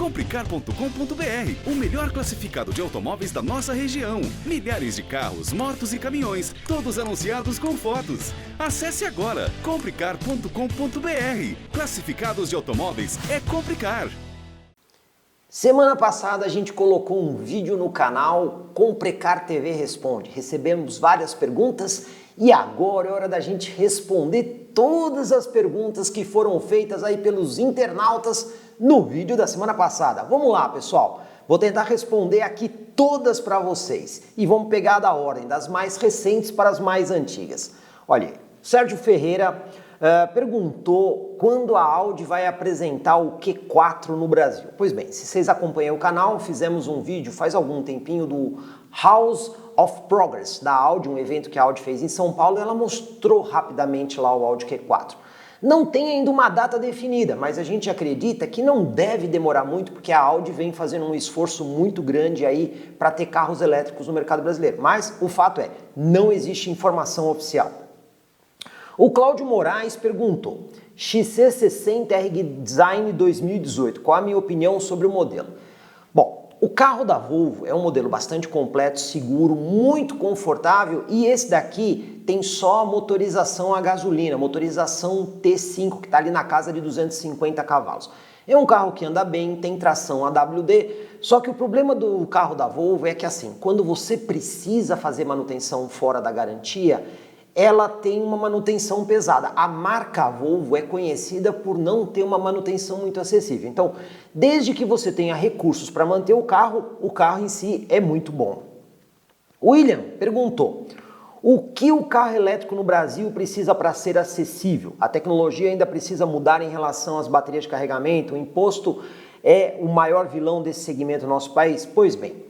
Comprecar.com.br, o melhor classificado de automóveis da nossa região. Milhares de carros, motos e caminhões, todos anunciados com fotos. Acesse agora comprecar.com.br. Classificados de automóveis é Comprecar. Semana passada a gente colocou um vídeo no canal Comprecar TV Responde. Recebemos várias perguntas e agora é hora da gente responder todas as perguntas que foram feitas aí pelos internautas no vídeo da semana passada. Vamos lá, pessoal. Vou tentar responder aqui todas para vocês e vamos pegar da ordem, das mais recentes para as mais antigas. Olha, Sérgio Ferreira perguntou quando a Audi vai apresentar o Q4 no Brasil. Pois bem, se vocês acompanham o canal, fizemos um vídeo faz algum tempinho do House of Progress da Audi, um evento que a Audi fez em São Paulo, e ela mostrou rapidamente lá o Audi Q4. Não tem ainda uma data definida, mas a gente acredita que não deve demorar muito, porque a Audi vem fazendo um esforço muito grande aí para ter carros elétricos no mercado brasileiro. Mas o fato é, não existe informação oficial. O Cláudio Moraes perguntou: XC60 Design 2018, qual a minha opinião sobre o modelo? Bom, o carro da Volvo é um modelo bastante completo, seguro, muito confortável, e esse daqui tem só a motorização a gasolina, motorização T5, que está ali na casa de 250 cavalos. É um carro que anda bem, tem tração AWD, só que o problema do carro da Volvo é que assim, quando você precisa fazer manutenção fora da garantia, ela tem uma manutenção pesada. A marca Volvo é conhecida por não ter uma manutenção muito acessível. Então, desde que você tenha recursos para manter o carro em si é muito bom. O William perguntou: o que o carro elétrico no Brasil precisa para ser acessível? A tecnologia ainda precisa mudar em relação às baterias de carregamento? O imposto é o maior vilão desse segmento no nosso país? Pois bem,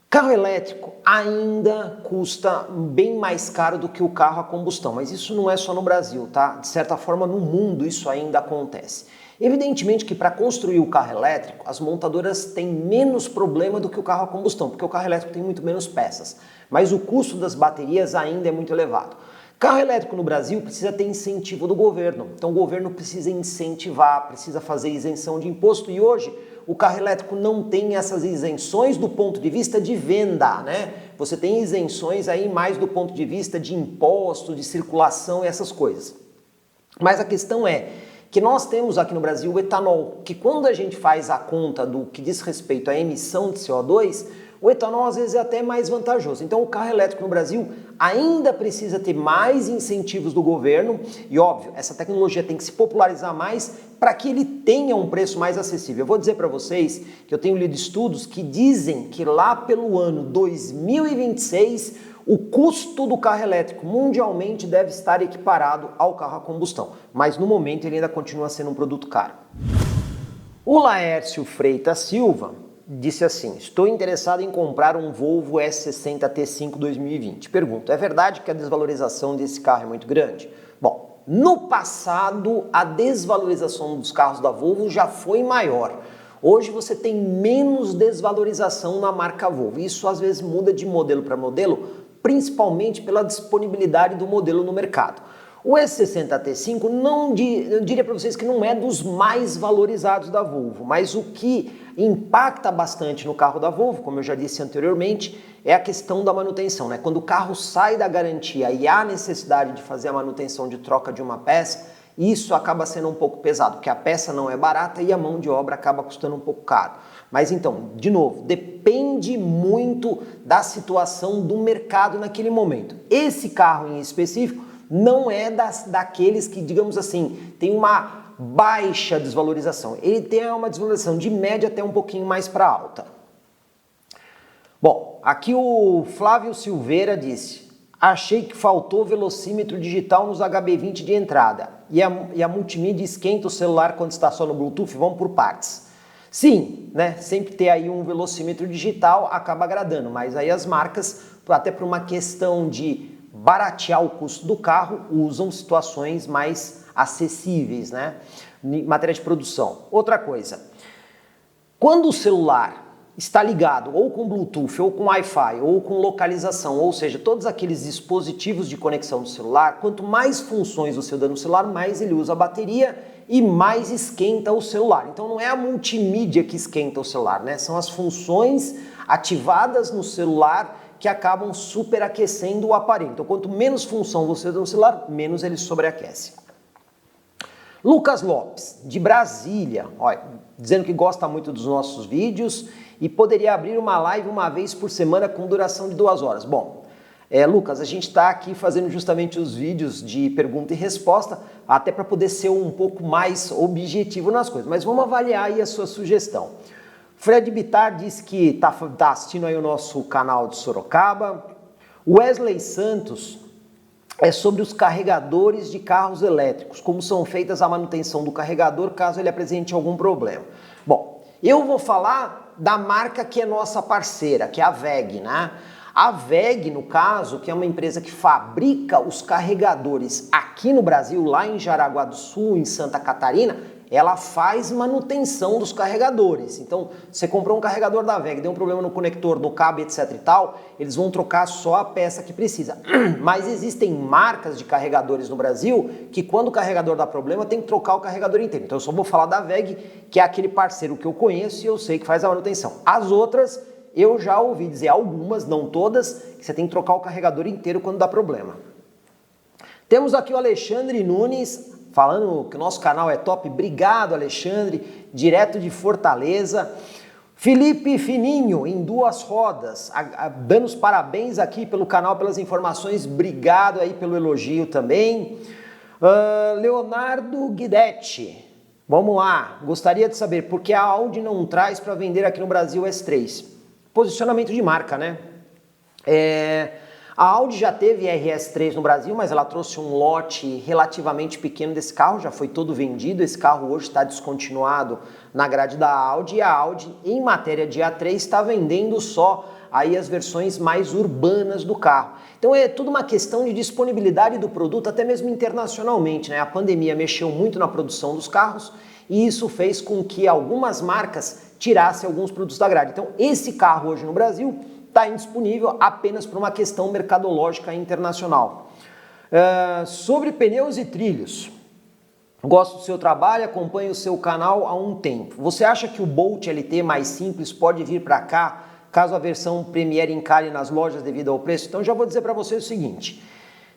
carro elétrico ainda custa bem mais caro do que o carro a combustão, mas isso não é só no Brasil, tá? De certa forma, no mundo isso ainda acontece. Evidentemente que para construir o carro elétrico, as montadoras têm menos problema do que o carro a combustão, porque o carro elétrico tem muito menos peças, mas o custo das baterias ainda é muito elevado. Carro elétrico no Brasil precisa ter incentivo do governo, então o governo precisa incentivar, precisa fazer isenção de imposto, e hoje o carro elétrico não tem essas isenções do ponto de vista de venda, né? Você tem isenções aí mais do ponto de vista de imposto, de circulação e essas coisas. Mas a questão é que nós temos aqui no Brasil o etanol, que quando a gente faz a conta do que diz respeito à emissão de CO2, o etanol às vezes é até mais vantajoso. Então o carro elétrico no Brasil ainda precisa ter mais incentivos do governo e, óbvio, essa tecnologia tem que se popularizar mais para que ele tenha um preço mais acessível. Eu vou dizer para vocês que eu tenho lido estudos que dizem que lá pelo ano 2026 o custo do carro elétrico mundialmente deve estar equiparado ao carro a combustão, mas no momento ele ainda continua sendo um produto caro. O Laércio Freitas Silva disse assim: estou interessado em comprar um Volvo S60 T5 2020. Pergunto, é verdade que a desvalorização desse carro é muito grande? Bom, no passado a desvalorização dos carros da Volvo já foi maior. Hoje você tem menos desvalorização na marca Volvo. Isso às vezes muda de modelo para modelo, principalmente pela disponibilidade do modelo no mercado. O S60 T5 eu diria para vocês que não é dos mais valorizados da Volvo, mas o que impacta bastante no carro da Volvo, como eu já disse anteriormente, é a questão da manutenção, né? Quando o carro sai da garantia e há necessidade de fazer a manutenção de troca de uma peça, isso acaba sendo um pouco pesado, porque a peça não é barata e a mão de obra acaba custando um pouco caro. Mas então, de novo, depende muito da situação do mercado naquele momento. Esse carro em específico não é daqueles que, digamos assim, tem uma baixa desvalorização. Ele tem uma desvalorização de média até um pouquinho mais para alta. Bom, aqui o Flávio Silveira disse: achei que faltou velocímetro digital nos HB20 de entrada e a multimídia esquenta o celular quando está só no Bluetooth. Vamos por partes. Sim, né? Sempre ter aí um velocímetro digital acaba agradando, mas aí as marcas, até por uma questão de baratear o custo do carro, usam situações mais acessíveis, né? Em matéria de produção. Outra coisa, quando o celular está ligado ou com Bluetooth, ou com Wi-Fi, ou com localização, ou seja, todos aqueles dispositivos de conexão do celular, quanto mais funções você dá no celular, mais ele usa a bateria e mais esquenta o celular. Então não é a multimídia que esquenta o celular, né? São as funções ativadas no celular que acabam superaquecendo o aparelho. Então quanto menos função você dá no celular, menos ele sobreaquece. Lucas Lopes, de Brasília, olha, dizendo que gosta muito dos nossos vídeos e poderia abrir uma live uma vez por semana com duração de 2 horas. Bom, Lucas, a gente está aqui fazendo justamente os vídeos de pergunta e resposta, até para poder ser um pouco mais objetivo nas coisas, mas vamos avaliar aí a sua sugestão. Fred Bittar diz que tá assistindo aí o nosso canal de Sorocaba. Wesley Santos é sobre os carregadores de carros elétricos, como são feitas a manutenção do carregador caso ele apresente algum problema. Bom, eu vou falar da marca que é nossa parceira, que é a WEG, né? A WEG, no caso, que é uma empresa que fabrica os carregadores aqui no Brasil, lá em Jaraguá do Sul, em Santa Catarina, ela faz manutenção dos carregadores. Então, você comprou um carregador da WEG, deu um problema no conector, no cabo, etc e tal, eles vão trocar só a peça que precisa. Mas existem marcas de carregadores no Brasil que quando o carregador dá problema tem que trocar o carregador inteiro. Então eu só vou falar da WEG, que é aquele parceiro que eu conheço e eu sei que faz a manutenção. As outras, eu já ouvi dizer, algumas, não todas, que você tem que trocar o carregador inteiro quando dá problema. Temos aqui o Alexandre Nunes, falando que o nosso canal é top. Obrigado, Alexandre, direto de Fortaleza. Felipe Fininho, em 2 rodas, dando os parabéns aqui pelo canal, pelas informações. Obrigado aí pelo elogio também. Leonardo Guidetti, vamos lá. Gostaria de saber por que a Audi não traz para vender aqui no Brasil o S3. Posicionamento de marca, né? A Audi já teve RS3 no Brasil, mas ela trouxe um lote relativamente pequeno desse carro, já foi todo vendido, esse carro hoje está descontinuado na grade da Audi, e a Audi, em matéria de A3, está vendendo só aí as versões mais urbanas do carro. Então é tudo uma questão de disponibilidade do produto, até mesmo internacionalmente, né? A pandemia mexeu muito na produção dos carros e isso fez com que algumas marcas tirassem alguns produtos da grade. Então esse carro hoje no Brasil está indisponível apenas por uma questão mercadológica internacional. Sobre pneus e trilhos, gosto do seu trabalho, acompanho o seu canal há um tempo. Você acha que o Bolt LT mais simples pode vir para cá, caso a versão Premier encalhe nas lojas devido ao preço? Então já vou dizer para você o seguinte.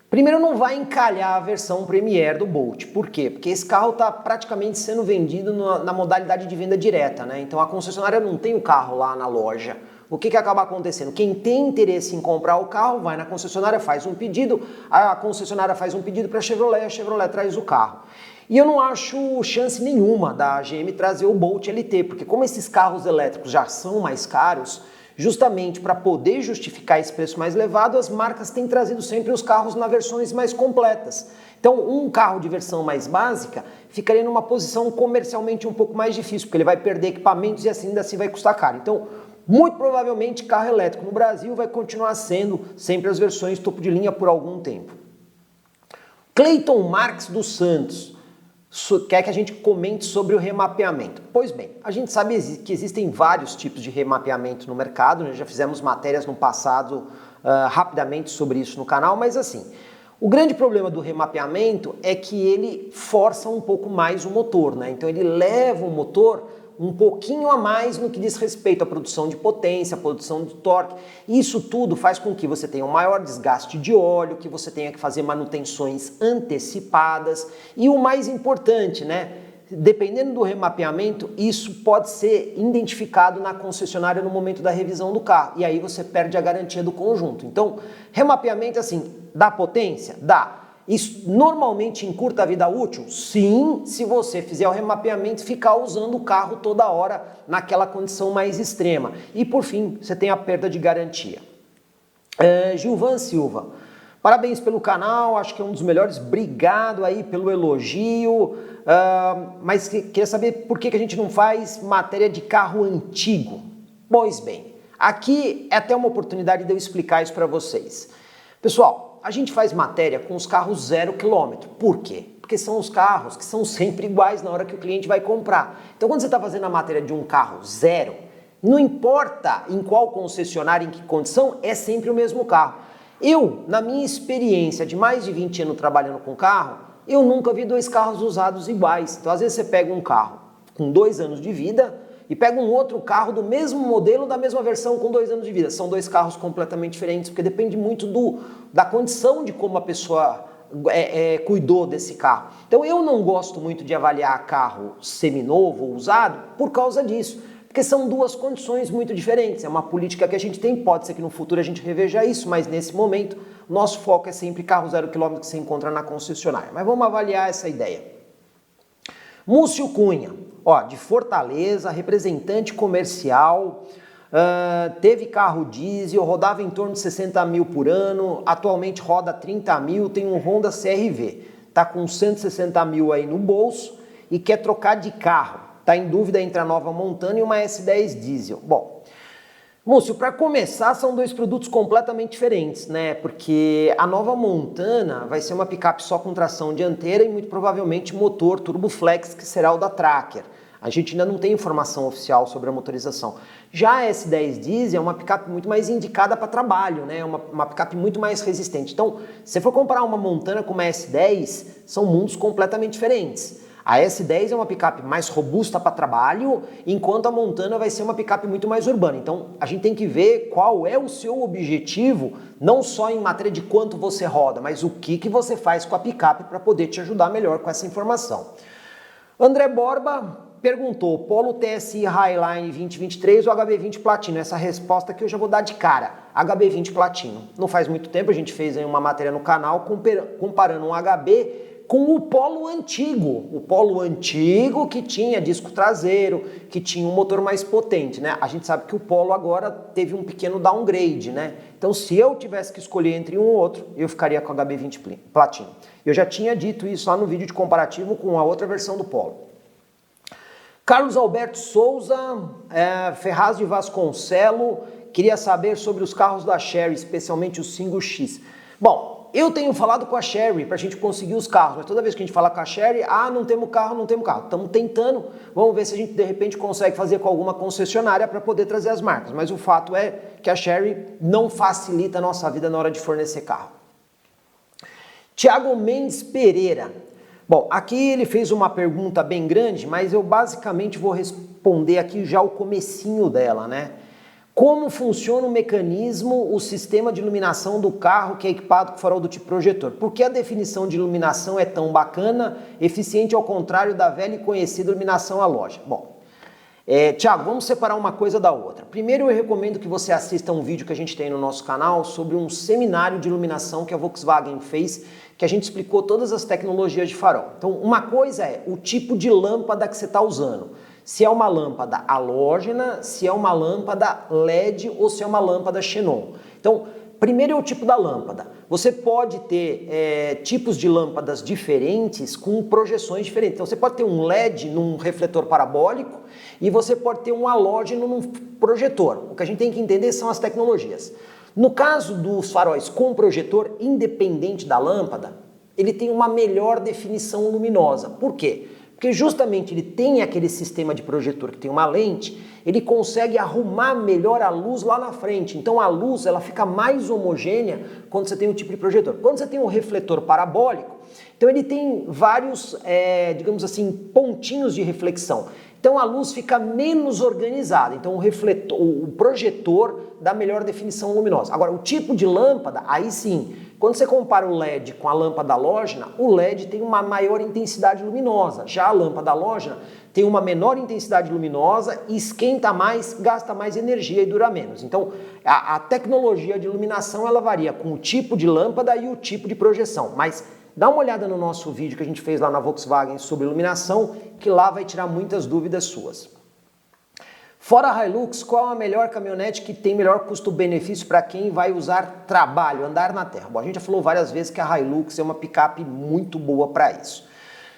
Primeiro, não vai encalhar a versão Premier do Bolt. Por quê? Porque esse carro está praticamente sendo vendido na modalidade de venda direta, né? Então a concessionária não tem o carro lá na loja. O que acaba acontecendo? Quem tem interesse em comprar o carro vai na concessionária, faz um pedido, a concessionária faz um pedido para a Chevrolet traz o carro. E eu não acho chance nenhuma da GM trazer o Bolt LT, porque como esses carros elétricos já são mais caros, justamente para poder justificar esse preço mais elevado, as marcas têm trazido sempre os carros nas versões mais completas. Então, um carro de versão mais básica ficaria numa posição comercialmente um pouco mais difícil, porque ele vai perder equipamentos e ainda assim vai custar caro. Então, muito provavelmente carro elétrico no Brasil vai continuar sendo sempre as versões topo de linha por algum tempo. Cleiton Marques dos Santos quer que a gente comente sobre o remapeamento. Pois bem, a gente sabe que existem vários tipos de remapeamento no mercado, nós já fizemos matérias no passado rapidamente sobre isso no canal, mas assim, o grande problema do remapeamento é que ele força um pouco mais o motor, né? Então ele leva o motor um pouquinho a mais no que diz respeito à produção de potência, à produção de torque. Isso tudo faz com que você tenha um maior desgaste de óleo, que você tenha que fazer manutenções antecipadas e o mais importante, né? Dependendo do remapeamento, isso pode ser identificado na concessionária no momento da revisão do carro e aí você perde a garantia do conjunto. Então, remapeamento assim, dá potência? Dá. Isso normalmente encurta a vida útil? Sim, se você fizer o remapeamento e ficar usando o carro toda hora naquela condição mais extrema. E por fim, você tem a perda de garantia. Gilvan Silva, parabéns pelo canal, acho que é um dos melhores, obrigado aí pelo elogio, mas queria saber por que a gente não faz matéria de carro antigo. Pois bem, aqui é até uma oportunidade de eu explicar isso para vocês. Pessoal, a gente faz matéria com os carros 0 km. Por quê? Porque são os carros que são sempre iguais na hora que o cliente vai comprar. Então, quando você está fazendo a matéria de um carro 0, não importa em qual concessionária, em que condição, é sempre o mesmo carro. Eu, na minha experiência de mais de 20 anos trabalhando com carro, eu nunca vi dois carros usados iguais. Então às vezes você pega um carro com 2 anos de vida e pega um outro carro do mesmo modelo, da mesma versão com 2 anos de vida. São dois carros completamente diferentes, porque depende muito da condição de como a pessoa cuidou desse carro. Então eu não gosto muito de avaliar carro seminovo ou usado por causa disso, porque são duas condições muito diferentes. É uma política que a gente tem, pode ser que no futuro a gente reveja isso, mas nesse momento nosso foco é sempre carro 0 km que você encontra na concessionária. Mas vamos avaliar essa ideia. Múcio Cunha, ó, de Fortaleza, representante comercial, teve carro diesel, rodava em torno de 60 mil por ano, atualmente roda 30 mil, tem um Honda CR-V, tá com 160 mil aí no bolso e quer trocar de carro, tá em dúvida entre a nova Montana e uma S10 diesel. Bom, Múcio, para começar, são dois produtos completamente diferentes, né? Porque a nova Montana vai ser uma picape só com tração dianteira e muito provavelmente motor Turboflex, que será o da Tracker. A gente ainda não tem informação oficial sobre a motorização. Já a S10 Diesel é uma picape muito mais indicada para trabalho, né? Uma picape muito mais resistente. Então, se você for comparar uma Montana com uma S10, são mundos completamente diferentes. A S10 é uma picape mais robusta para trabalho, enquanto a Montana vai ser uma picape muito mais urbana. Então, a gente tem que ver qual é o seu objetivo, não só em matéria de quanto você roda, mas o que você faz com a picape para poder te ajudar melhor com essa informação. André Borba perguntou, Polo TSI Highline 2023 ou HB20 Platino? Essa resposta aqui eu já vou dar de cara, HB20 Platino. Não faz muito tempo a gente fez aí uma matéria no canal comparando um HB com o Polo antigo que tinha disco traseiro, que tinha um motor mais potente, né? A gente sabe que o Polo agora teve um pequeno downgrade, né? Então se eu tivesse que escolher entre um ou outro, eu ficaria com o HB20 Platino. Eu já tinha dito isso lá no vídeo de comparativo com a outra versão do Polo. Carlos Alberto Souza, Ferraz de Vasconcelo, queria saber sobre os carros da Chery, especialmente o Single X. Bom, eu tenho falado com a Chery para a gente conseguir os carros, mas toda vez que a gente fala com a Chery, não temos carro. Estamos tentando, vamos ver se a gente de repente consegue fazer com alguma concessionária para poder trazer as marcas. Mas o fato é que a Chery não facilita a nossa vida na hora de fornecer carro. Tiago Mendes Pereira. Bom, aqui ele fez uma pergunta bem grande, mas eu basicamente vou responder aqui já o comecinho dela, né? Como funciona o mecanismo, o sistema de iluminação do carro que é equipado com farol do tipo projetor? Por que a definição de iluminação é tão bacana, eficiente ao contrário da velha e conhecida iluminação à loja? Bom, Tiago, vamos separar uma coisa da outra. Primeiro eu recomendo que você assista um vídeo que a gente tem no nosso canal sobre um seminário de iluminação que a Volkswagen fez, que a gente explicou todas as tecnologias de farol. Então, uma coisa é o tipo de lâmpada que você está usando. Se é uma lâmpada halógena, se é uma lâmpada LED ou se é uma lâmpada xenon. Então, primeiro é o tipo da lâmpada. Você pode ter tipos de lâmpadas diferentes com projeções diferentes. Então, você pode ter um LED num refletor parabólico e você pode ter um halógeno num projetor. O que a gente tem que entender são as tecnologias. No caso dos faróis com projetor, independente da lâmpada, ele tem uma melhor definição luminosa. Por quê? Porque justamente ele tem aquele sistema de projetor que tem uma lente, ele consegue arrumar melhor a luz lá na frente. Então a luz ela fica mais homogênea quando você tem um tipo de projetor. Quando você tem um refletor parabólico, então ele tem vários, digamos assim, pontinhos de reflexão. Então a luz fica menos organizada. Então o projetor dá melhor definição luminosa. Agora o tipo de lâmpada, aí sim, quando você compara o LED com a lâmpada halógena, o LED tem uma maior intensidade luminosa. Já a lâmpada halógena tem uma menor intensidade luminosa, esquenta mais, gasta mais energia e dura menos. Então, a tecnologia de iluminação ela varia com o tipo de lâmpada e o tipo de projeção. Mas dá uma olhada no nosso vídeo que a gente fez lá na Volkswagen sobre iluminação, que lá vai tirar muitas dúvidas suas. Fora a Hilux, qual a melhor caminhonete que tem melhor custo-benefício para quem vai usar trabalho, andar na terra? Bom, a gente já falou várias vezes que a Hilux é uma picape muito boa para isso.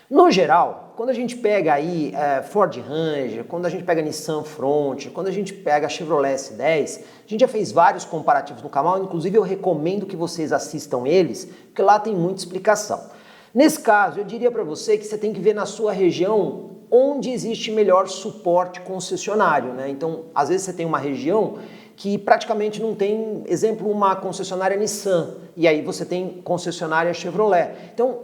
No geral, quando a gente pega aí Ford Ranger, quando a gente pega Nissan Frontier, quando a gente pega a Chevrolet S10, a gente já fez vários comparativos no canal, inclusive eu recomendo que vocês assistam eles, porque lá tem muita explicação. Nesse caso, eu diria para você que você tem que ver na sua região onde existe melhor suporte concessionário, né? Então, às vezes você tem uma região que praticamente não tem, exemplo, uma concessionária Nissan, e aí você tem concessionária Chevrolet. Então,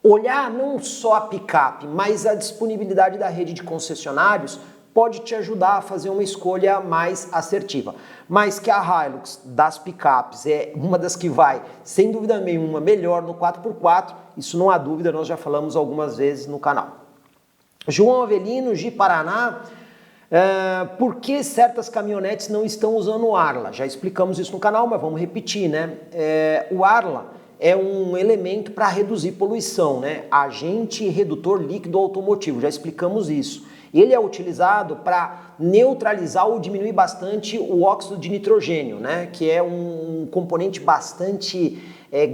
Olhar não só a picape, mas a disponibilidade da rede de concessionários pode te ajudar a fazer uma escolha mais assertiva. Mas que a Hilux das picapes é uma das que vai, sem dúvida nenhuma, melhor no 4x4, isso não há dúvida, nós já falamos algumas vezes no canal. João Avelino, de Paraná, por que certas caminhonetes não estão usando o Arla? Já explicamos isso no canal, mas vamos repetir, né? O Arla é um elemento para reduzir poluição, né? Agente redutor líquido automotivo, já explicamos isso. Ele é utilizado para neutralizar ou diminuir bastante o óxido de nitrogênio, né? Que é um componente bastante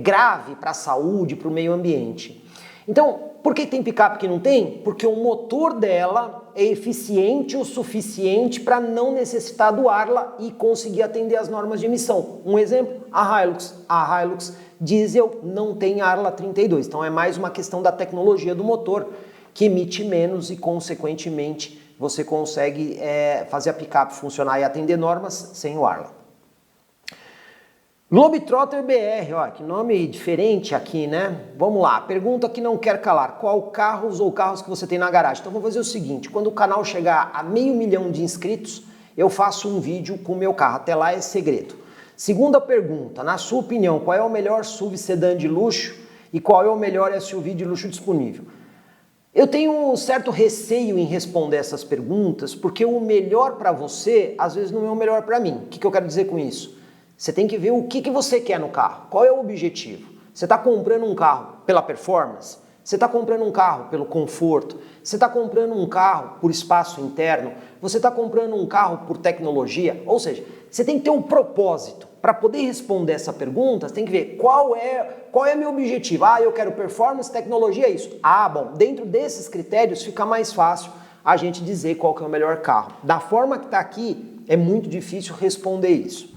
grave para a saúde, para o meio ambiente. Então, por que tem picape que não tem? Porque o motor dela é eficiente o suficiente para não necessitar do Arla e conseguir atender as normas de emissão. Um exemplo, a Hilux. A Hilux diesel não tem Arla 32, então é mais uma questão da tecnologia do motor que emite menos e, consequentemente, você consegue fazer a picape funcionar e atender normas sem o Arla. Globetrotter BR, ó, que nome diferente aqui, né? Vamos lá, pergunta que não quer calar. Qual carros ou carros que você tem na garagem? Então, vou fazer o seguinte, quando o canal chegar a 500 mil de inscritos, eu faço um vídeo com o meu carro. Até lá é segredo. Segunda pergunta, na sua opinião, qual é o melhor SUV sedã de luxo e qual é o melhor SUV de luxo disponível? Eu tenho um certo receio em responder essas perguntas, porque o melhor para você, às vezes, não é o melhor para mim. O que eu quero dizer com isso? Você tem que ver o que você quer no carro, qual é o objetivo. Você está comprando um carro pela performance? Você está comprando um carro pelo conforto? Você está comprando um carro por espaço interno? Você está comprando um carro por tecnologia? Ou seja, você tem que ter um propósito. Para poder responder essa pergunta, você tem que ver qual é meu objetivo. Ah, eu quero performance, tecnologia, é isso. Ah, bom, dentro desses critérios fica mais fácil a gente dizer qual que é o melhor carro. Da forma que está aqui, é muito difícil responder isso.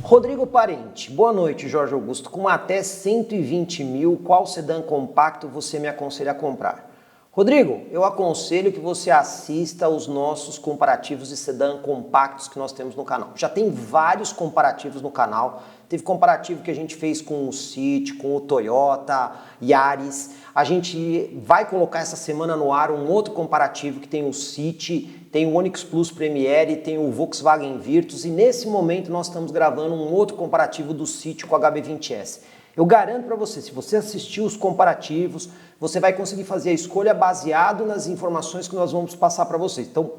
Rodrigo Parente, boa noite, Jorge Augusto. Com até 120 mil, qual sedã compacto você me aconselha a comprar? Rodrigo, eu aconselho que você assista aos nossos comparativos de sedã compactos que nós temos no canal. Já tem vários comparativos no canal. Teve comparativo que a gente fez com o City, com o Toyota, Yaris. A gente vai colocar essa semana no ar um outro comparativo que tem o City, tem o Onix Plus Premiere, tem o Volkswagen Virtus e nesse momento nós estamos gravando um outro comparativo do City com o HB20S. Eu garanto para você, se você assistir os comparativos, você vai conseguir fazer a escolha baseado nas informações que nós vamos passar para vocês. Então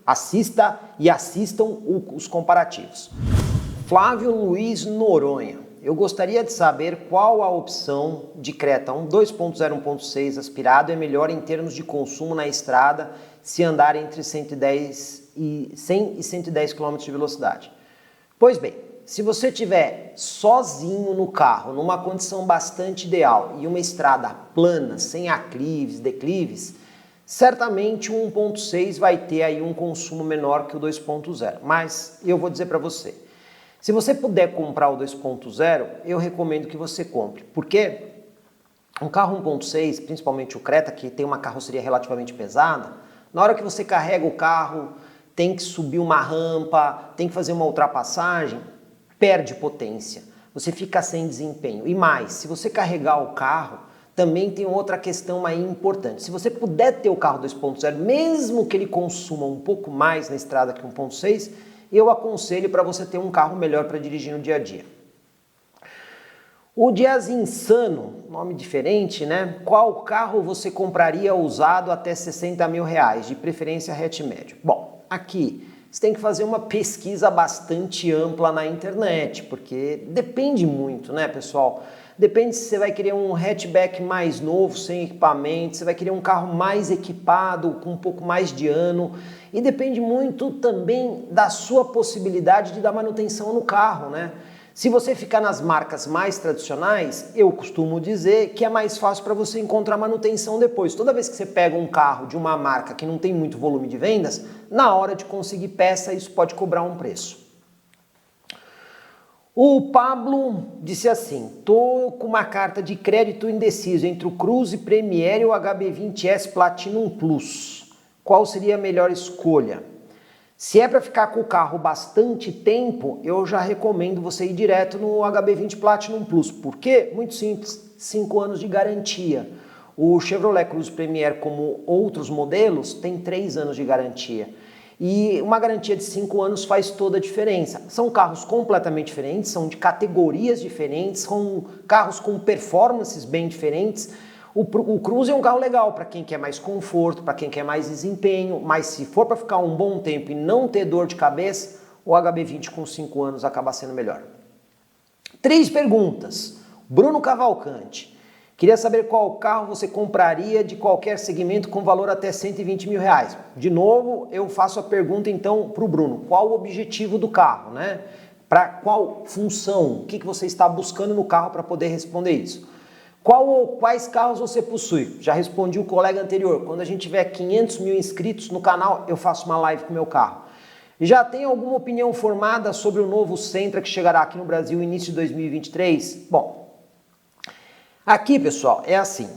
assista e assistam os comparativos. Flávio Luiz Noronha. Eu gostaria de saber qual a opção de Creta 2.0 1.6 aspirado é melhor em termos de consumo na estrada se andar entre 100 e 110 km de velocidade. Pois bem, se você estiver sozinho no carro, numa condição bastante ideal e uma estrada plana, sem aclives, declives, certamente o 1.6 vai ter aí um consumo menor que o 2.0. Mas eu vou dizer para você, se você puder comprar o 2.0, eu recomendo que você compre. Porque um carro 1.6, principalmente o Creta, que tem uma carroceria relativamente pesada, na hora que você carrega o carro, tem que subir uma rampa, tem que fazer uma ultrapassagem, perde potência. Você fica sem desempenho. E mais, se você carregar o carro, também tem outra questão aí importante. Se você puder ter o carro 2.0, mesmo que ele consuma um pouco mais na estrada que 1.6, eu aconselho para você ter um carro melhor para dirigir no dia a dia. O Dias Insano, nome diferente, né? Qual carro você compraria usado até 60 mil reais, de preferência hatch médio? Bom, aqui você tem que fazer uma pesquisa bastante ampla na internet, porque depende muito, né, pessoal? Depende se você vai querer um hatchback mais novo, sem equipamento, se vai querer um carro mais equipado, com um pouco mais de ano, e depende muito também da sua possibilidade de dar manutenção no carro, né? Se você ficar nas marcas mais tradicionais, eu costumo dizer que é mais fácil para você encontrar manutenção depois. Toda vez que você pega um carro de uma marca que não tem muito volume de vendas, na hora de conseguir peça, isso pode cobrar um preço. O Pablo disse assim, tô com uma carta de crédito indeciso entre o Cruze Premiere e o HB20S Platinum Plus. Qual seria a melhor escolha? Se é para ficar com o carro bastante tempo, eu já recomendo você ir direto no HB20 Platinum Plus. Por quê? Muito simples. 5 anos de garantia. O Chevrolet Cruze Premier, como outros modelos, tem 3 anos de garantia. E uma garantia de 5 anos faz toda a diferença. São carros completamente diferentes, são de categorias diferentes, são carros com performances bem diferentes. O Cruze é um carro legal para quem quer mais conforto, para quem quer mais desempenho, mas se for para ficar um bom tempo e não ter dor de cabeça, o HB20 com 5 anos acaba sendo melhor. 3 perguntas. Bruno Cavalcante. Queria saber qual carro você compraria de qualquer segmento com valor até 120 mil reais. De novo, eu faço a pergunta então para o Bruno. Qual o objetivo do carro, né? Para qual função? O que você está buscando no carro para poder responder isso? Qual ou quais carros você possui? Já respondi o colega anterior. Quando a gente tiver 500 mil inscritos no canal, eu faço uma live com o meu carro. Já tem alguma opinião formada sobre o novo Sentra que chegará aqui no Brasil no início de 2023? Bom, aqui, pessoal, é assim.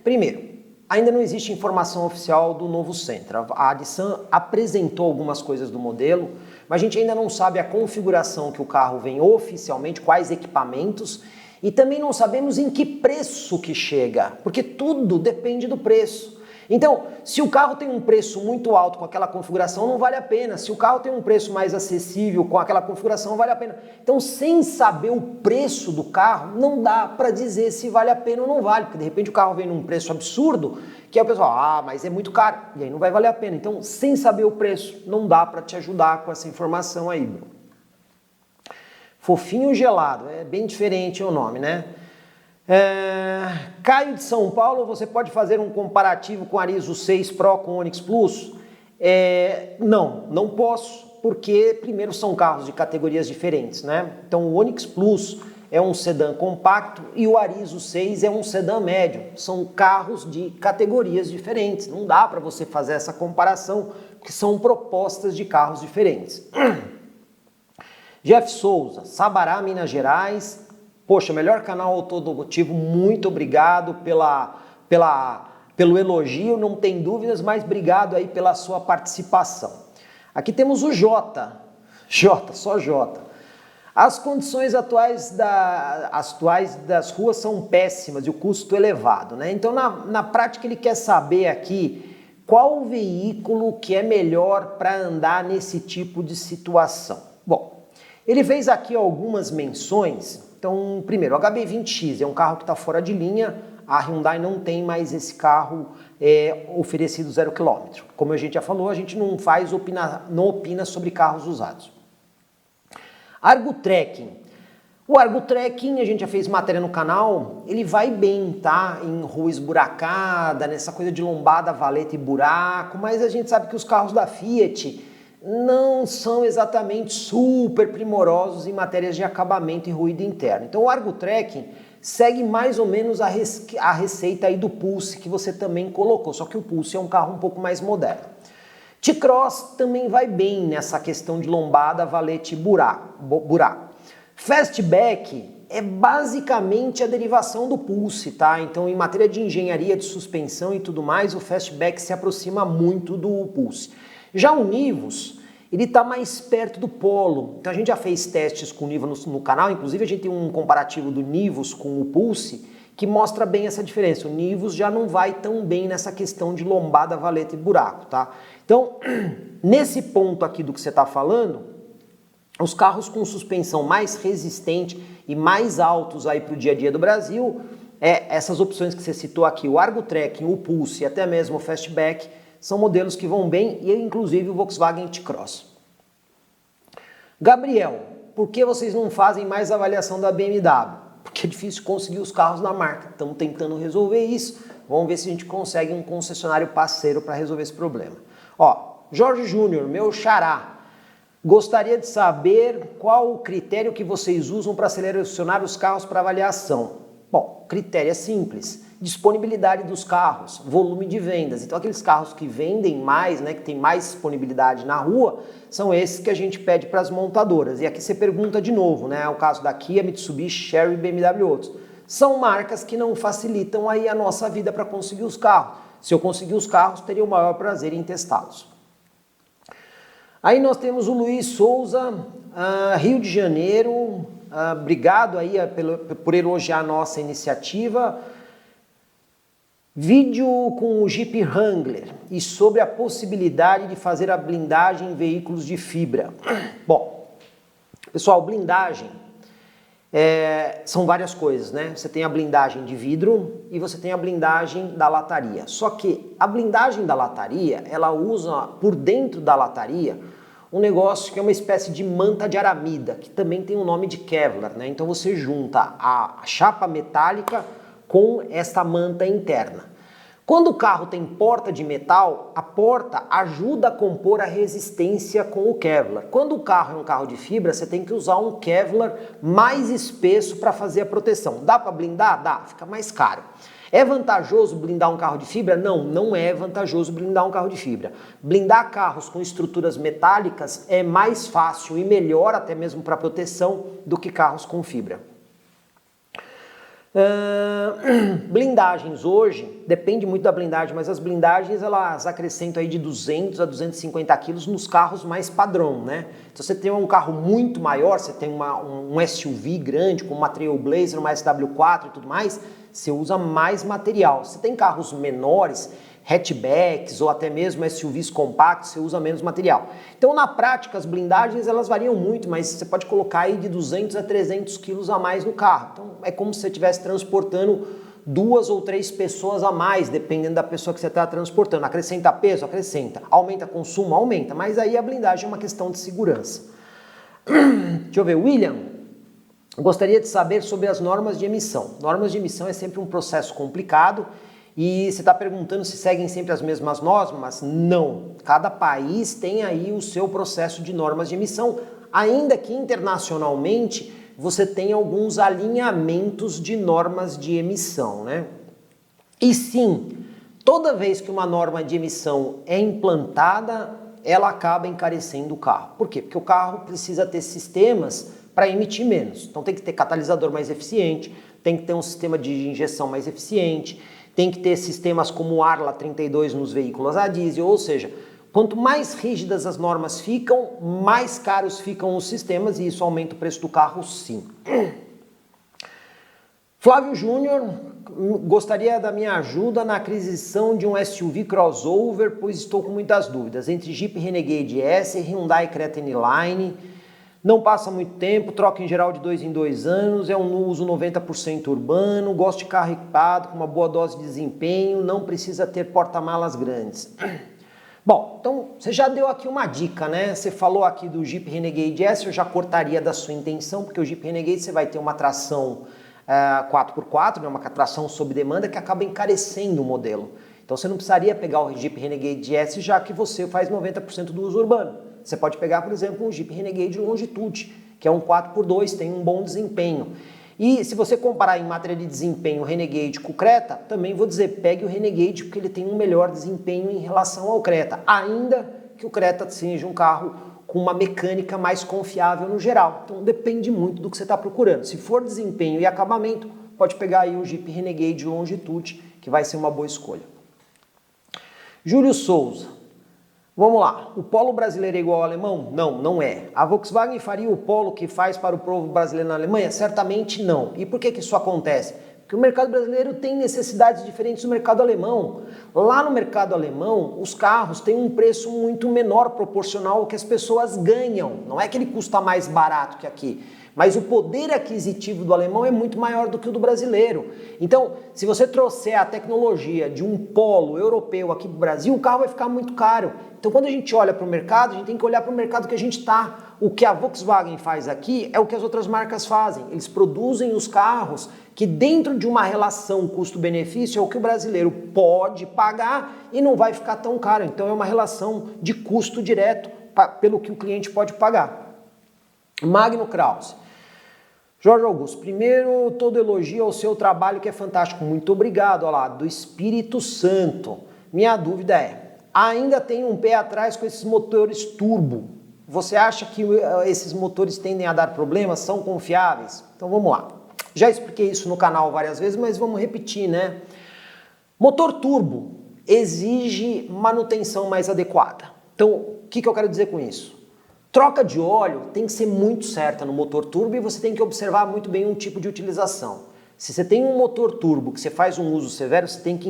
Primeiro, ainda não existe informação oficial do novo Sentra. A Nissan apresentou algumas coisas do modelo, mas a gente ainda não sabe a configuração que o carro vem oficialmente, quais equipamentos, e também não sabemos em que preço que chega, porque tudo depende do preço. Então, se o carro tem um preço muito alto com aquela configuração, não vale a pena. Se o carro tem um preço mais acessível com aquela configuração, vale a pena. Então, sem saber o preço do carro, não dá para dizer se vale a pena ou não vale, porque de repente o carro vem num preço absurdo, que aí o pessoal, mas é muito caro, e aí não vai valer a pena. Então, sem saber o preço, não dá para te ajudar com essa informação aí, Bruno. Fofinho gelado, é bem diferente o nome, né? Caio de São Paulo, você pode fazer um comparativo com o Arizo 6 Pro com o Onix Plus? Não posso, porque primeiro são carros de categorias diferentes, né? Então o Onix Plus é um sedã compacto e o Arizo 6 é um sedã médio. São carros de categorias diferentes, não dá para você fazer essa comparação, porque são propostas de carros diferentes. Jeff Souza, Sabará, Minas Gerais. Poxa, melhor canal automotivo, muito obrigado pelo elogio, não tem dúvidas, mas obrigado aí pela sua participação. Aqui temos o Jota, só Jota. As condições atuais das ruas são péssimas e o custo elevado, né? Então, na prática, ele quer saber aqui qual o veículo que é melhor para andar nesse tipo de situação. Bom, ele fez aqui algumas menções. Então, primeiro, o HB20X é um carro que está fora de linha, a Hyundai não tem mais esse carro oferecido 0 km. Como a gente já falou, a gente não opina sobre carros usados. Argo Trekking. O Argo Trekking, a gente já fez matéria no canal, ele vai bem, tá? Em rua esburacada, nessa coisa de lombada, valeta e buraco, mas a gente sabe que os carros da Fiat não são exatamente super primorosos em matérias de acabamento e ruído interno. Então o Argo Trekking segue mais ou menos a receita aí do Pulse que você também colocou, só que o Pulse é um carro um pouco mais moderno. T-Cross também vai bem nessa questão de lombada, valete e buraco. Fastback é basicamente a derivação do Pulse, tá? Então em matéria de engenharia, de suspensão e tudo mais, o Fastback se aproxima muito do Pulse. Já o Nivus, ele está mais perto do Polo. Então a gente já fez testes com o Nivus no canal, inclusive a gente tem um comparativo do Nivus com o Pulse, que mostra bem essa diferença. O Nivus já não vai tão bem nessa questão de lombada, valeta e buraco, tá? Então, nesse ponto aqui do que você está falando, os carros com suspensão mais resistente e mais altos aí para o dia a dia do Brasil, essas opções que você citou aqui, o Argo Trekking, o Pulse e até mesmo o Fastback, são modelos que vão bem, e inclusive o Volkswagen T-Cross. Gabriel, por que vocês não fazem mais avaliação da BMW? Porque é difícil conseguir os carros da marca. Estamos tentando resolver isso. Vamos ver se a gente consegue um concessionário parceiro para resolver esse problema. Ó, Jorge Júnior, meu xará, gostaria de saber qual o critério que vocês usam para selecionar os carros para avaliação. Bom, o critério é simples. Disponibilidade dos carros, volume de vendas. Então aqueles carros que vendem mais, né, que tem mais disponibilidade na rua, são esses que a gente pede para as montadoras. E aqui você pergunta de novo, né, o caso da Kia, Mitsubishi, Chery, BMW e outros. São marcas que não facilitam aí a nossa vida para conseguir os carros. Se eu conseguir os carros, teria o maior prazer em testá-los. Aí nós temos o Luiz Souza, Rio de Janeiro. Obrigado aí por elogiar a nossa iniciativa. Vídeo com o Jeep Wrangler e sobre a possibilidade de fazer a blindagem em veículos de fibra. Bom, pessoal, blindagem são várias coisas, né? Você tem a blindagem de vidro e você tem a blindagem da lataria. Só que a blindagem da lataria, ela usa por dentro da lataria um negócio que é uma espécie de manta de aramida, que também tem o nome de Kevlar, né? Então você junta a chapa metálica com esta manta interna. Quando o carro tem porta de metal, a porta ajuda a compor a resistência com o Kevlar. Quando o carro é um carro de fibra, você tem que usar um Kevlar mais espesso para fazer a proteção. Dá para blindar? Dá, fica mais caro. É vantajoso blindar um carro de fibra? Não, não é vantajoso blindar um carro de fibra. Blindar carros com estruturas metálicas é mais fácil e melhor até mesmo para proteção do que carros com fibra. Blindagens hoje, depende muito da blindagem, mas as blindagens elas acrescentam aí de 200 a 250 quilos nos carros mais padrão, né? Então você tem um carro muito maior, você tem um SUV grande, com uma Trailblazer, uma SW4 e tudo mais, você usa mais material. Você tem carros menores, hatchbacks ou até mesmo SUVs compactos, você usa menos material. Então na prática as blindagens elas variam muito, mas você pode colocar aí de 200 a 300 quilos a mais no carro. Então é como se você estivesse transportando 2 ou 3 pessoas a mais, dependendo da pessoa que você está transportando. Acrescenta peso? Acrescenta. Aumenta consumo? Aumenta. Mas aí a blindagem é uma questão de segurança. Deixa eu ver, William. Gostaria de saber sobre as normas de emissão. Normas de emissão é sempre um processo complicado. E você está perguntando se seguem sempre as mesmas normas? Não. Cada país tem aí o seu processo de normas de emissão, ainda que internacionalmente você tem alguns alinhamentos de normas de emissão, né? E sim, toda vez que uma norma de emissão é implantada, ela acaba encarecendo o carro. Por quê? Porque o carro precisa ter sistemas para emitir menos. Então tem que ter catalisador mais eficiente, tem que ter um sistema de injeção mais eficiente, tem que ter sistemas como o Arla 32 nos veículos a diesel, ou seja, quanto mais rígidas as normas ficam, mais caros ficam os sistemas e isso aumenta o preço do carro, sim. Flávio Júnior, gostaria da minha ajuda na aquisição de um SUV crossover, pois estou com muitas dúvidas entre Jeep Renegade S e Hyundai Creta N-Line. Não passa muito tempo, troca em geral de 2 em 2 anos, é um uso 90% urbano, gosto de carro equipado, com uma boa dose de desempenho, não precisa ter porta-malas grandes. Bom, então você já deu aqui uma dica, né? Você falou aqui do Jeep Renegade S, eu já cortaria da sua intenção, porque o Jeep Renegade você vai ter uma tração 4x4, né? Uma tração sob demanda que acaba encarecendo o modelo. Então você não precisaria pegar o Jeep Renegade S, já que você faz 90% do uso urbano. Você pode pegar, por exemplo, um Jeep Renegade Longitude, que é um 4x2, tem um bom desempenho. E se você comparar em matéria de desempenho o Renegade com o Creta, também vou dizer, pegue o Renegade porque ele tem um melhor desempenho em relação ao Creta, ainda que o Creta seja um carro com uma mecânica mais confiável no geral. Então depende muito do que você está procurando. Se for desempenho e acabamento, pode pegar aí o Jeep Renegade Longitude, que vai ser uma boa escolha. Júlio Souza. Vamos lá, o Polo brasileiro é igual ao alemão? Não, não é. A Volkswagen faria o Polo que faz para o povo brasileiro na Alemanha? Certamente não. E por que isso acontece? Porque o mercado brasileiro tem necessidades diferentes do mercado alemão. Lá no mercado alemão, os carros têm um preço muito menor proporcional ao que as pessoas ganham. Não é que ele custa mais barato que aqui, mas o poder aquisitivo do alemão é muito maior do que o do brasileiro. Então, se você trouxer a tecnologia de um Polo europeu aqui para o Brasil, o carro vai ficar muito caro. Então, quando a gente olha para o mercado, a gente tem que olhar para o mercado que a gente está. O que a Volkswagen faz aqui é o que as outras marcas fazem. Eles produzem os carros que dentro de uma relação custo-benefício é o que o brasileiro pode pagar e não vai ficar tão caro. Então, é uma relação de custo direto pelo que o cliente pode pagar. Magno Krause. Jorge Augusto, primeiro, todo elogio ao seu trabalho que é fantástico. Muito obrigado, olha lá, do Espírito Santo. Minha dúvida é, ainda tem um pé atrás com esses motores turbo. Você acha que esses motores tendem a dar problemas? São confiáveis? Então vamos lá. Já expliquei isso no canal várias vezes, mas vamos repetir, né? Motor turbo exige manutenção mais adequada. Então, o que eu quero dizer com isso? Troca de óleo tem que ser muito certa no motor turbo e você tem que observar muito bem um tipo de utilização. Se você tem um motor turbo que você faz um uso severo, você tem que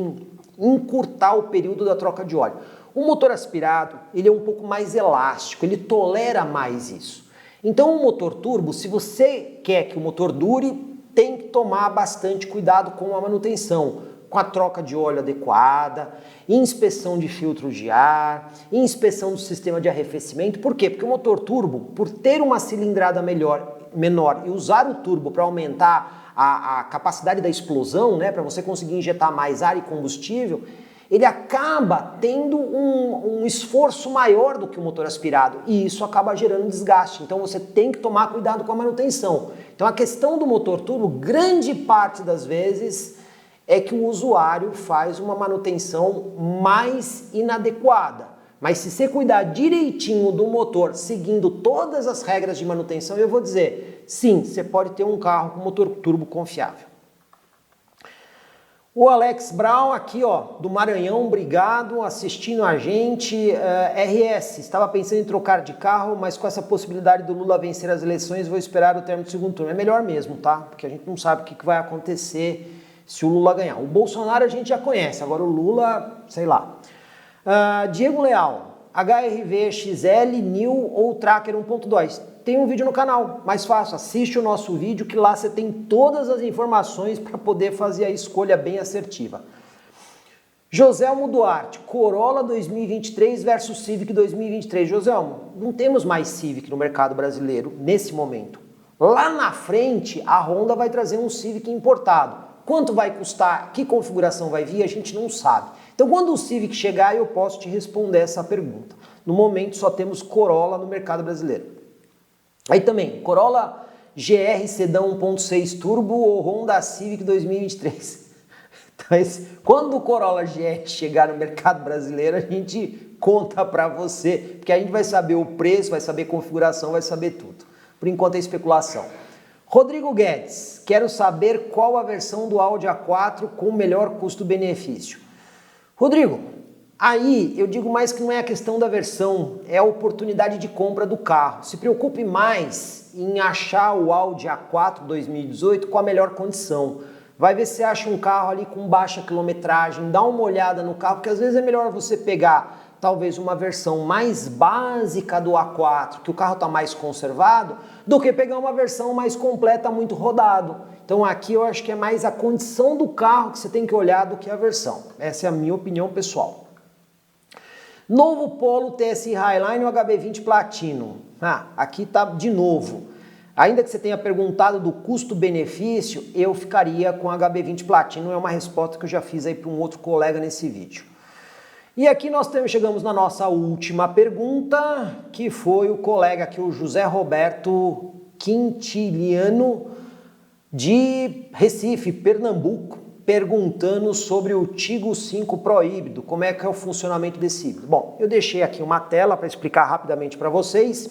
encurtar o período da troca de óleo. O motor aspirado, ele é um pouco mais elástico, ele tolera mais isso. Então o motor turbo, se você quer que o motor dure, tem que tomar bastante cuidado com a manutenção, com a troca de óleo adequada, inspeção de filtro de ar, inspeção do sistema de arrefecimento. Por quê? Porque o motor turbo, por ter uma cilindrada menor e usar o turbo para aumentar a capacidade da explosão, né, para você conseguir injetar mais ar e combustível, ele acaba tendo um esforço maior do que o motor aspirado e isso acaba gerando desgaste. Então você tem que tomar cuidado com a manutenção. Então a questão do motor turbo, grande parte das vezes, é que o usuário faz uma manutenção mais inadequada. Mas se você cuidar direitinho do motor, seguindo todas as regras de manutenção, eu vou dizer, sim, você pode ter um carro com motor turbo confiável. O Alex Brown aqui, ó, do Maranhão, obrigado, assistindo a gente. RS, estava pensando em trocar de carro, mas com essa possibilidade do Lula vencer as eleições, vou esperar o término do segundo turno. É melhor mesmo, tá? Porque a gente não sabe o que vai acontecer se o Lula ganhar. O Bolsonaro a gente já conhece, agora o Lula, sei lá. Diego Leal, HRV XL, New ou Tracker 1.2. Tem um vídeo no canal, mais fácil, assiste o nosso vídeo que lá você tem todas as informações para poder fazer a escolha bem assertiva. Joselmo Duarte, Corolla 2023 versus Civic 2023. Joselmo, não temos mais Civic no mercado brasileiro nesse momento. Lá na frente, a Honda vai trazer um Civic importado. Quanto vai custar, que configuração vai vir, a gente não sabe. Então, quando o Civic chegar, eu posso te responder essa pergunta. No momento, só temos Corolla no mercado brasileiro. Aí também, Corolla GR Sedã 1.6 Turbo ou Honda Civic 2023. Então, quando o Corolla GR chegar no mercado brasileiro, a gente conta para você, porque a gente vai saber o preço, vai saber a configuração, vai saber tudo. Por enquanto é especulação. Rodrigo Guedes, quero saber qual a versão do Audi A4 com melhor custo-benefício. Rodrigo, aí eu digo mais que não é a questão da versão, é a oportunidade de compra do carro. Se preocupe mais em achar o Audi A4 2018 com a melhor condição. Vai ver se acha um carro ali com baixa quilometragem, dá uma olhada no carro, porque às vezes é melhor você pegar talvez uma versão mais básica do A4, que o carro está mais conservado, do que pegar uma versão mais completa, muito rodado. Então aqui eu acho que é mais a condição do carro que você tem que olhar do que a versão. Essa é a minha opinião pessoal. Novo Polo TSI Highline ou HB20 Platinum? Aqui tá de novo. Ainda que você tenha perguntado do custo-benefício, eu ficaria com HB20 Platinum, é uma resposta que eu já fiz aí para um outro colega nesse vídeo. E aqui nós chegamos na nossa última pergunta, que foi o colega aqui, o José Roberto Quintiliano, de Recife, Pernambuco, perguntando sobre o Tigo 5 Pro híbrido, como é que é o funcionamento desse híbrido. Bom, eu deixei aqui uma tela para explicar rapidamente para vocês.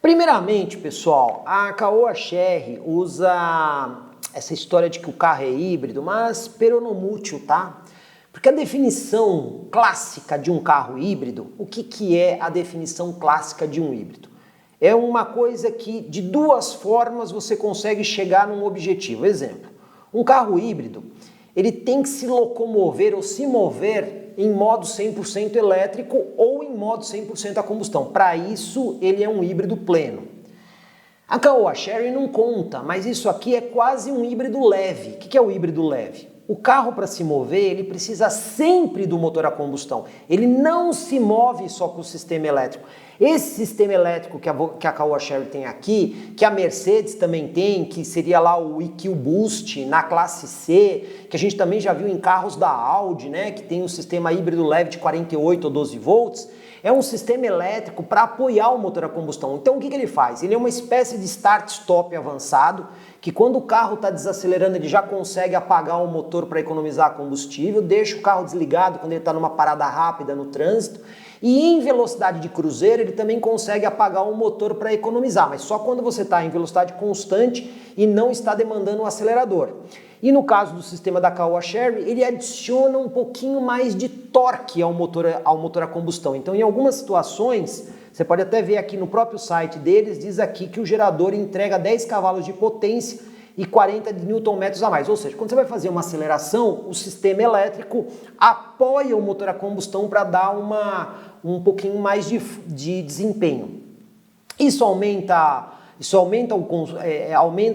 Primeiramente, pessoal, a Caoa Chery usa essa história de que o carro é híbrido, mas peronomútil, tá? Porque a definição clássica de um carro híbrido, o que é a definição clássica de um híbrido? É uma coisa que de duas formas você consegue chegar num objetivo. Exemplo, um carro híbrido, ele tem que se locomover ou se mover em modo 100% elétrico ou em modo 100% a combustão. Para isso, ele é um híbrido pleno. A Caoa Chery não conta, mas isso aqui é quase um híbrido leve. O que é o híbrido leve? O carro, para se mover, ele precisa sempre do motor a combustão. Ele não se move só com o sistema elétrico. Esse sistema elétrico que a Caoa Chery tem aqui, que a Mercedes também tem, que seria lá o EQ Boost na classe C, que a gente também já viu em carros da Audi, né, que tem um sistema híbrido leve de 48 ou 12 volts, é um sistema elétrico para apoiar o motor a combustão. Então o que ele faz? Ele é uma espécie de start-stop avançado, que quando o carro está desacelerando, ele já consegue apagar o motor para economizar combustível, deixa o carro desligado quando ele está numa parada rápida no trânsito, e em velocidade de cruzeiro ele também consegue apagar o motor para economizar, mas só quando você está em velocidade constante e não está demandando o acelerador. E no caso do sistema da Caoa Chery, ele adiciona um pouquinho mais de torque ao motor a combustão. Então, em algumas situações, Você pode até ver aqui no próprio site deles, diz aqui que o gerador entrega 10 cavalos de potência e 40 de Nm a mais. Ou seja, quando você vai fazer uma aceleração, o sistema elétrico apoia o motor a combustão para dar um pouquinho mais de desempenho. Isso aumenta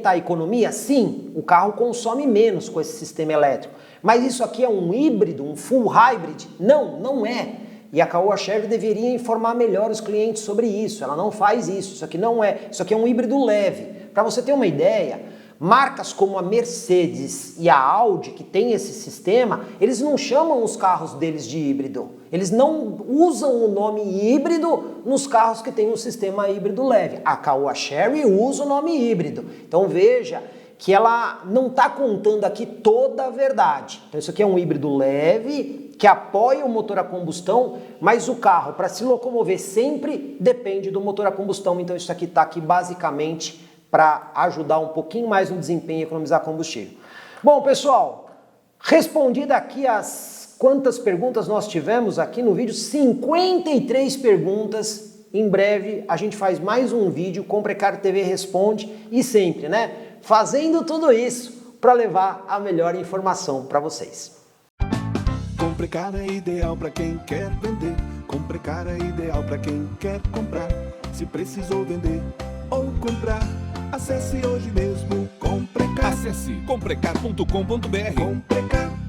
a economia? Sim, o carro consome menos com esse sistema elétrico. Mas isso aqui é um híbrido, um full hybrid? Não, não é. E a Caoa Chery deveria informar melhor os clientes sobre isso. Ela não faz isso. Isso aqui não é. Isso aqui é um híbrido leve. Para você ter uma ideia, marcas como a Mercedes e a Audi, que tem esse sistema, eles não chamam os carros deles de híbrido. Eles não usam o nome híbrido nos carros que têm um sistema híbrido leve. A Caoa Chery usa o nome híbrido. Então veja que ela não está contando aqui toda a verdade. Então isso aqui é um híbrido leve, que apoia o motor a combustão, mas o carro, para se locomover sempre, depende do motor a combustão. Então isso aqui está aqui basicamente para ajudar um pouquinho mais no desempenho e economizar combustível. Bom, pessoal, respondida aqui as quantas perguntas nós tivemos aqui no vídeo, 53 perguntas. Em breve a gente faz mais um vídeo, Comprecar TV Responde, e sempre, né, fazendo tudo isso para levar a melhor informação para vocês. Comprecar é ideal para quem quer vender. Comprecar é ideal para quem quer comprar. Se precisou vender ou comprar, acesse hoje mesmo Comprecar. Acesse comprecar.com.br. Comprecar.